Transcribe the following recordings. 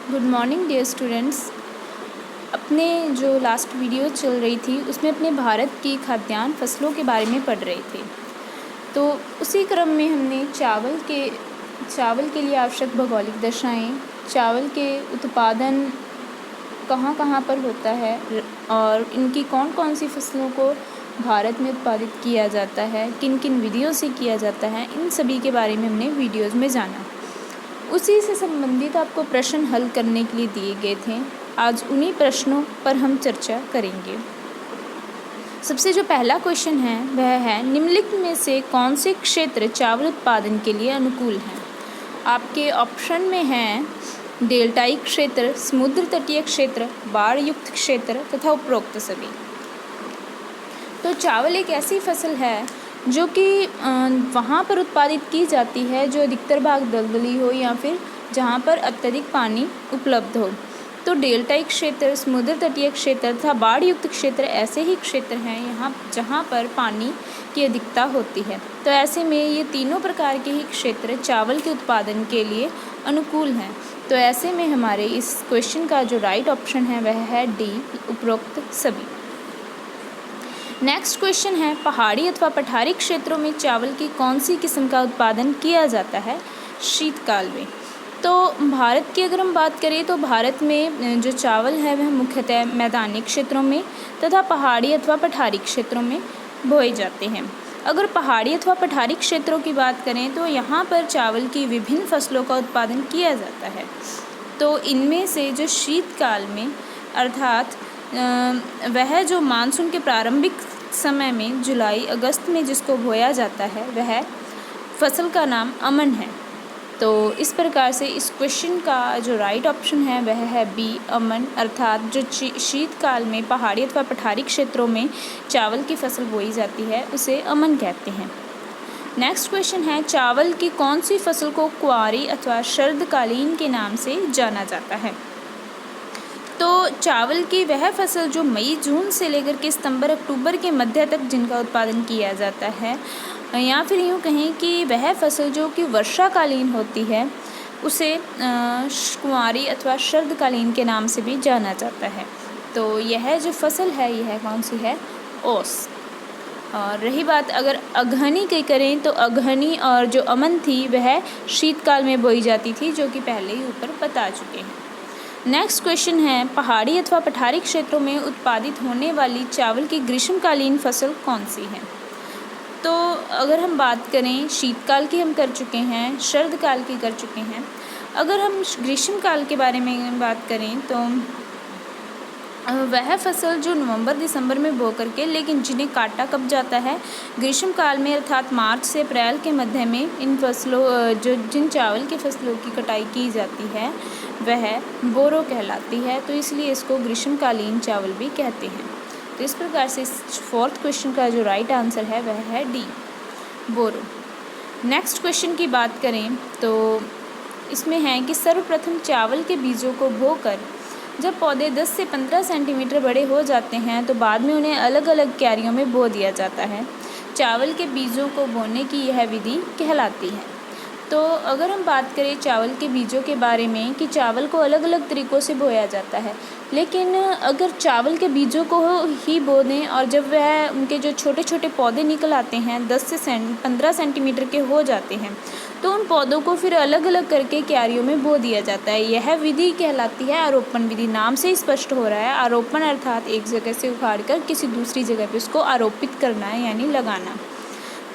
Good morning dear students. अपने जो last video चल रही थी उसमें अपने भारत की खाद्यान्न फसलों के बारे में पढ़ रहे थे। तो उसी क्रम में हमने चावल के लिए आवश्यक भौगोलिक दशाएं, चावल के उत्पादन कहाँ कहाँ पर होता है और इनकी कौन कौन सी फसलों को भारत में उत्पादित किया जाता है, किन किन विधियों से किया जाता है, इन सभी के बारे में हमने वीडियोज़ में जाना। उसी से संबंधित आपको प्रश्न हल करने के लिए दिए गए थे। आज उन्हीं प्रश्नों पर हम चर्चा करेंगे। सबसे जो पहला क्वेश्चन है वह है, निम्नलिखित में से कौन से क्षेत्र चावल उत्पादन के लिए अनुकूल हैं। आपके ऑप्शन में हैं डेल्टाई क्षेत्र, समुद्र तटीय क्षेत्र, बाढ़ युक्त क्षेत्र तथा उपरोक्त सभी। तो चावल एक ऐसी फसल है जो कि वहाँ पर उत्पादित की जाती है जो अधिकतर भाग दलदली हो या फिर जहाँ पर अत्यधिक पानी उपलब्ध हो। तो डेल्टाई क्षेत्र, समुद्र तटीय क्षेत्र तथा बाढ़ युक्त क्षेत्र ऐसे ही क्षेत्र हैं यहाँ जहाँ पर पानी की अधिकता होती है। तो ऐसे में ये तीनों प्रकार के ही क्षेत्र चावल के उत्पादन के लिए अनुकूल हैं। तो ऐसे में हमारे इस क्वेश्चन का जो राइट ऑप्शन है वह है डी, उपरोक्त सभी। नेक्स्ट क्वेश्चन है, पहाड़ी अथवा पठारी क्षेत्रों में चावल की कौन सी किस्म का उत्पादन किया जाता है शीतकाल में। तो भारत की अगर हम बात करें तो भारत में जो चावल है वह मुख्यतः मैदानी क्षेत्रों में तथा पहाड़ी अथवा पठारी क्षेत्रों में बोए जाते हैं। अगर पहाड़ी अथवा पठारी क्षेत्रों की बात करें तो यहाँ पर चावल की विभिन्न फसलों का उत्पादन किया जाता है। तो इनमें से जो शीतकाल में अर्थात वह जो मानसून के प्रारंभिक समय में जुलाई अगस्त में जिसको बोया जाता है वह फसल का नाम अमन है। तो इस प्रकार से इस क्वेश्चन का जो राइट ऑप्शन है वह है बी, अमन, अर्थात जो शीतकाल में पहाड़ी अथवा पठारी क्षेत्रों में चावल की फसल बोई जाती है उसे अमन कहते हैं। नेक्स्ट क्वेश्चन है, चावल की कौन सी फसल को कुंवारी अथवा शरदकालीन के नाम से जाना जाता है। तो चावल की वह फसल जो मई जून से लेकर के सितंबर अक्टूबर के मध्य तक जिनका उत्पादन किया जाता है, या फिर यूँ कहें कि वह फसल जो कि वर्षाकालीन होती है उसे कुंवारी अथवा शरदकालीन के नाम से भी जाना जाता है। तो यह जो फसल है यह कौन सी है, ओस। और रही बात अगर अगहनी की करें तो अगहनी और जो अमन थी वह शीतकाल में बोई जाती थी, जो कि पहले ही ऊपर बता चुके हैं। नेक्स्ट क्वेश्चन है, पहाड़ी अथवा पठारी क्षेत्रों में उत्पादित होने वाली चावल की ग्रीष्मकालीन फसल कौन सी है। तो अगर हम बात करें शीतकाल की हम कर चुके हैं, शरदकाल की कर चुके हैं। अगर हम ग्रीष्मकाल के बारे में बात करें तो वह फसल जो नवंबर दिसंबर में बो करके लेकिन जिन्हें काटा कब जाता है ग्रीष्मकाल में अर्थात मार्च से अप्रैल के मध्य में इन फसलों जिन चावल की फसलों की कटाई की जाती है वह बोरो कहलाती है। तो इसलिए इसको ग्रीष्मकालीन चावल भी कहते हैं। तो इस प्रकार से इस फोर्थ क्वेश्चन का जो राइट आंसर है वह है डी, बोरो। नेक्स्ट क्वेश्चन की बात करें तो इसमें है कि सर्वप्रथम चावल के बीजों को बोकर जब पौधे 10 से 15 सेंटीमीटर बड़े हो जाते हैं तो बाद में उन्हें अलग अलग क्यारियों में बो दिया जाता है। चावल के बीजों को बोने की यह विधि कहलाती है। तो अगर हम बात करें चावल के बीजों के बारे में कि चावल को अलग अलग तरीक़ों से बोया जाता है, लेकिन अगर चावल के बीजों को ही बो दें और जब वह उनके जो छोटे छोटे पौधे निकल आते हैं 10 से 15 सेंटीमीटर के हो जाते हैं तो उन पौधों को फिर अलग अलग करके क्यारियों में बो दिया जाता है। यह विधि कहलाती है आरोपण विधि। नाम से ही स्पष्ट हो रहा है, आरोपण अर्थात एक जगह से उखाड़ कर किसी दूसरी जगह पे उसको आरोपित करना है यानी लगाना।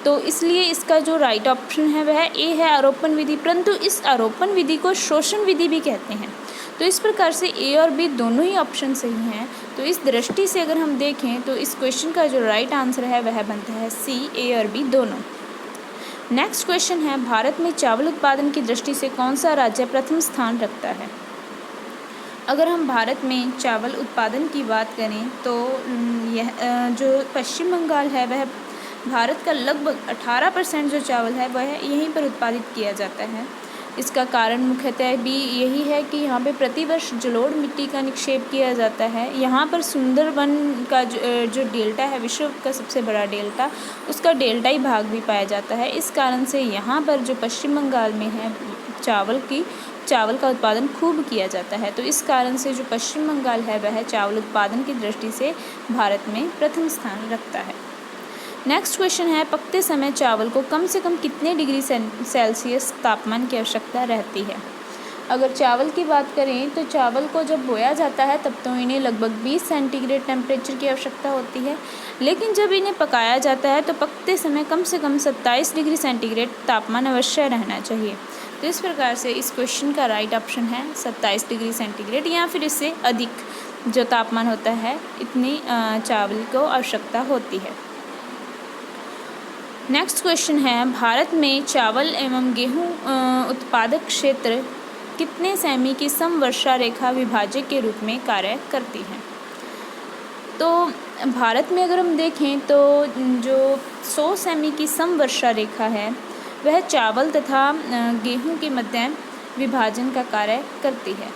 तो इसलिए इसका जो राइट ऑप्शन है वह ए है, आरोपण विधि। परंतु इस आरोपण विधि को शोषण विधि भी कहते हैं। तो इस प्रकार से ए और बी दोनों ही ऑप्शन सही हैं। तो इस दृष्टि से अगर हम देखें तो इस क्वेश्चन का जो राइट आंसर है वह बनता है सी, ए और बी दोनों। नेक्स्ट क्वेश्चन है, भारत में चावल उत्पादन की दृष्टि से कौन सा राज्य प्रथम स्थान रखता है। अगर हम भारत में चावल उत्पादन की बात करें तो यह जो पश्चिम बंगाल है वह भारत का लगभग 18% जो चावल है वह यहीं पर उत्पादित किया जाता है। इसका कारण मुख्यतः भी यही है कि यहाँ पे प्रतिवर्ष जलोढ़ मिट्टी का निक्षेप किया जाता है। यहाँ पर सुंदरबन का जो डेल्टा है, विश्व का सबसे बड़ा डेल्टा, उसका डेल्टाई भाग भी पाया जाता है। इस कारण से यहाँ पर जो पश्चिम बंगाल में है चावल का उत्पादन खूब किया जाता है। तो इस कारण से जो पश्चिम बंगाल है वह चावल उत्पादन की दृष्टि से भारत में प्रथम स्थान रखता है। नेक्स्ट क्वेश्चन है, पकते समय चावल को कम से कम कितने डिग्री सेल्सियस तापमान की आवश्यकता रहती है। अगर चावल की बात करें तो चावल को जब बोया जाता है तब तो इन्हें लगभग 20 सेंटीग्रेड टेम्परेचर की आवश्यकता होती है, लेकिन जब इन्हें पकाया जाता है तो पकते समय कम से कम 27 डिग्री सेंटीग्रेड तापमान अवश्य रहना चाहिए। तो इस प्रकार से इस क्वेश्चन का राइट ऑप्शन है 27 डिग्री सेंटीग्रेड, या फिर इससे अधिक जो तापमान होता है इतनी चावल को आवश्यकता होती है। नेक्स्ट क्वेश्चन है, भारत में चावल एवं गेहूँ उत्पादक क्षेत्र कितने सेमी की समवर्षा रेखा विभाजक के रूप में कार्य करती है। तो भारत में अगर हम देखें तो जो 100 सेमी की समवर्षा रेखा है वह चावल तथा गेहूं के मध्य विभाजन का कार्य करती है।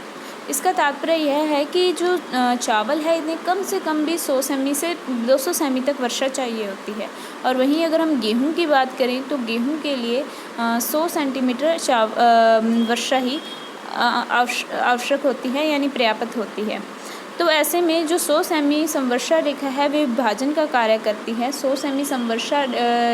इसका तात्पर्य यह है कि जो चावल है इन्हें कम से कम भी 100 सेमी से 200 सेमी तक वर्षा चाहिए होती है, और वहीं अगर हम गेहूं की बात करें तो गेहूं के लिए 100 सेंटीमीटर वर्षा ही आवश्यक होती है, यानी पर्याप्त होती है। तो ऐसे में जो 100 सेमी समवर्षा रेखा है वे विभाजन का कार्य करती है। 100 सेमी समवर्षा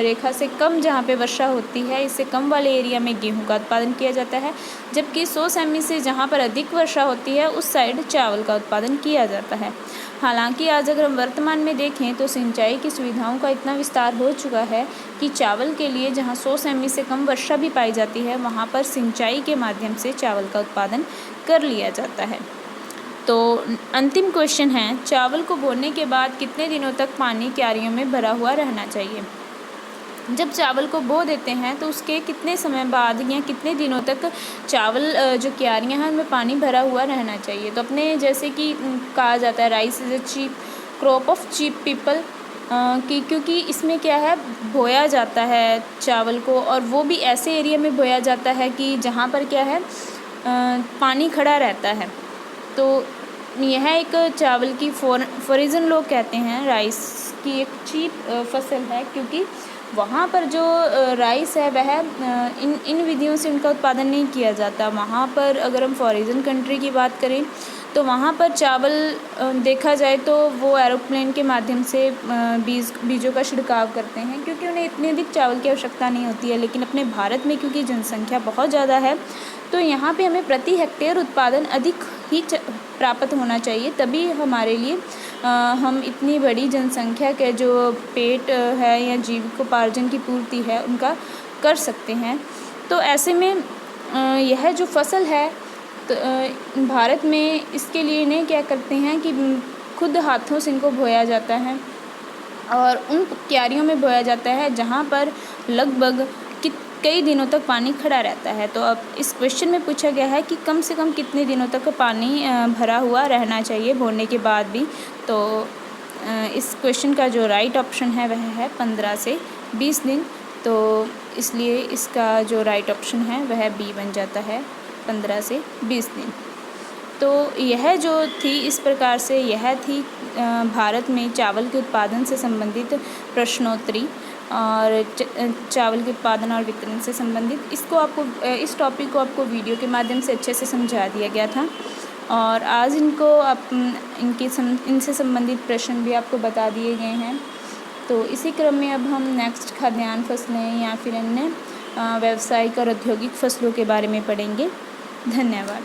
रेखा से कम जहाँ पे वर्षा होती है, इससे कम वाले एरिया में गेहूं का उत्पादन किया जाता है, जबकि 100 सेमी से जहाँ पर अधिक वर्षा होती है उस साइड चावल का उत्पादन किया जाता है। हालांकि आज अगर हम वर्तमान में देखें तो सिंचाई की सुविधाओं का इतना विस्तार हो चुका है कि चावल के लिए जहाँ 100 सेमी से कम वर्षा भी पाई जाती है वहाँ पर सिंचाई के माध्यम से चावल का उत्पादन कर लिया जाता है। तो अंतिम क्वेश्चन है, चावल को बोने के बाद कितने दिनों तक पानी क्यारियों में भरा हुआ रहना चाहिए। जब चावल को बो देते हैं तो उसके कितने समय बाद या कितने दिनों तक चावल जो क्यारियाँ हैं उनमें पानी भरा हुआ रहना चाहिए। तो अपने जैसे कि कहा जाता है rice is a cheap crop of cheap people, क्योंकि इसमें क्या है बोया जाता है चावल को, और वो भी ऐसे एरिया में बोया जाता है कि जहाँ पर क्या है पानी खड़ा रहता है। तो यह एक चावल की फॉरिजन लोग कहते हैं राइस की एक चीप फसल है, क्योंकि वहाँ पर जो राइस है वह इन विधियों से उनका उत्पादन नहीं किया जाता। वहाँ पर अगर हम फॉरिजन कंट्री की बात करें तो वहाँ पर चावल देखा जाए तो वो एरोप्लेन के माध्यम से बीजों का छिड़काव करते हैं, क्योंकि उन्हें इतनी अधिक चावल की आवश्यकता नहीं होती है। लेकिन अपने भारत में क्योंकि जनसंख्या बहुत ज़्यादा है तो यहाँ पे हमें प्रति हेक्टेयर उत्पादन अधिक ही प्राप्त होना चाहिए, तभी हमारे लिए हम इतनी बड़ी जनसंख्या के जो पेट है या जीविकोपार्जन की पूर्ति है उनका कर सकते हैं। तो ऐसे में यह जो फसल है तो भारत में इसके लिए इन्हें क्या करते हैं कि खुद हाथों से इनको बोया जाता है और उन क्यारियों में बोया जाता है जहाँ पर लगभग कई दिनों तक पानी खड़ा रहता है। तो अब इस क्वेश्चन में पूछा गया है कि कम से कम कितने दिनों तक पानी भरा हुआ रहना चाहिए बोने के बाद भी। तो इस क्वेश्चन का जो राइट ऑप्शन है वह है 15 से 20 दिन। तो इसलिए इसका जो राइट ऑप्शन है वह बी बन जाता है, 15 से 20 दिन। तो यह जो थी इस प्रकार से यह थी भारत में चावल के उत्पादन से संबंधित प्रश्नोत्तरी और चावल के उत्पादन और वितरण से संबंधित इस टॉपिक को आपको वीडियो के माध्यम से अच्छे से समझा दिया गया था, और आज इनसे संबंधित प्रश्न भी आपको बता दिए गए हैं। तो इसी क्रम में अब हम नेक्स्ट खाद्यान्न फसलें या फिर अन्य व्यावसायिक और औद्योगिक फसलों के बारे में पढ़ेंगे। धन्यवाद।